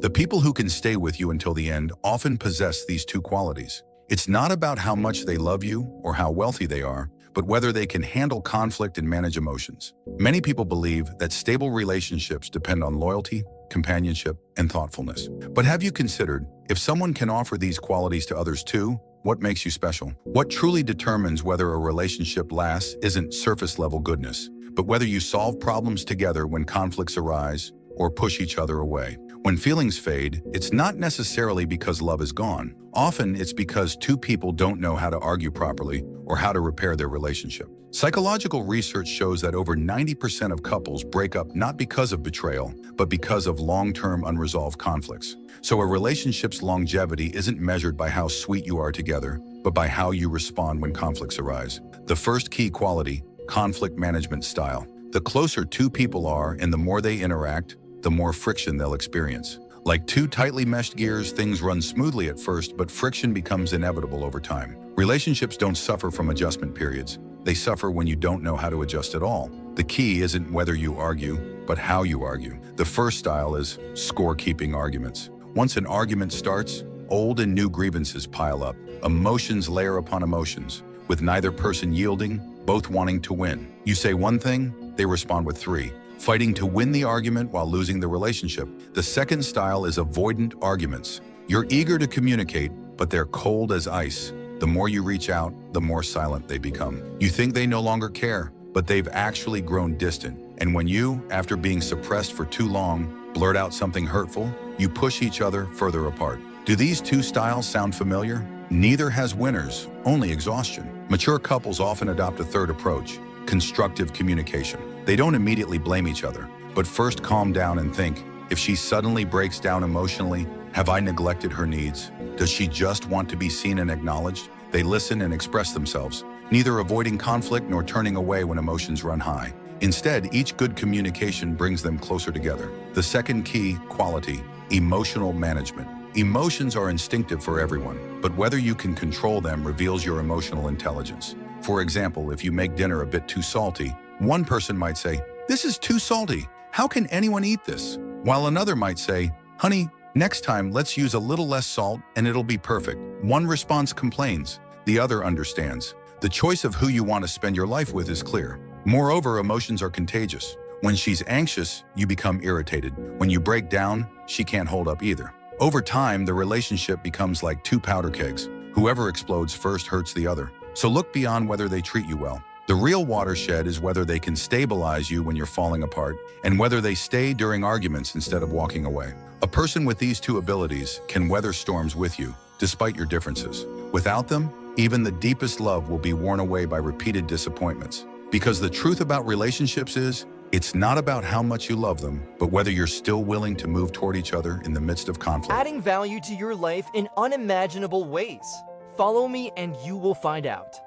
The people who can stay with you until the end often possess these two qualities. It's not about how much they love you or how wealthy they are, but whether they can handle conflict and manage emotions. Many people believe that stable relationships depend on loyalty, companionship, and thoughtfulness. But have you considered, if someone can offer these qualities to others too, what makes you special? What truly determines whether a relationship lasts isn't surface-level goodness, but whether you solve problems together when conflicts arise or push each other away. When feelings fade, it's not necessarily because love is gone. Often it's because two people don't know how to argue properly or how to repair their relationship. Psychological research shows that over 90% of couples break up not because of betrayal, but because of long-term unresolved conflicts. So a relationship's longevity isn't measured by how sweet you are together, but by how you respond when conflicts arise. The first key quality, conflict management style. The closer two people are and the more they interact, the more friction they'll experience. Like two tightly meshed gears, things run smoothly at first, but friction becomes inevitable over time. Relationships don't suffer from adjustment periods. They suffer when you don't know how to adjust at all. The key isn't whether you argue, but how you argue. The first style is scorekeeping arguments. Once an argument starts, old and new grievances pile up. Emotions layer upon emotions, with neither person yielding, both wanting to win. You say one thing, they respond with three, fighting to win the argument while losing the relationship. The second style is avoidant arguments. You're eager to communicate, but they're cold as ice. The more you reach out, the more silent they become. You think they no longer care, but they've actually grown distant. And when you, after being suppressed for too long, blurt out something hurtful, you push each other further apart. Do these two styles sound familiar? Neither has winners, only exhaustion. Mature couples often adopt a third approach, constructive communication. They don't immediately blame each other, but first calm down and think, if she suddenly breaks down emotionally, have I neglected her needs? Does she just want to be seen and acknowledged? They listen and express themselves, neither avoiding conflict nor turning away when emotions run high. Instead, each good communication brings them closer together. The second key quality, emotional management. Emotions are instinctive for everyone, but whether you can control them reveals your emotional intelligence. For example, if you make dinner a bit too salty, one person might say, "This is too salty. How can anyone eat this?" While another might say, "Honey, next time let's use a little less salt and it'll be perfect." One response complains, the other understands. The choice of who you want to spend your life with is clear. Moreover, emotions are contagious. When she's anxious, you become irritated. When you break down, she can't hold up either. Over time, the relationship becomes like two powder kegs. Whoever explodes first hurts the other. So look beyond whether they treat you well. The real watershed is whether they can stabilize you when you're falling apart, and whether they stay during arguments instead of walking away. A person with these two abilities can weather storms with you, despite your differences. Without them, even the deepest love will be worn away by repeated disappointments. Because the truth about relationships is, it's not about how much you love them, but whether you're still willing to move toward each other in the midst of conflict. Adding value to your life in unimaginable ways. Follow me and you will find out.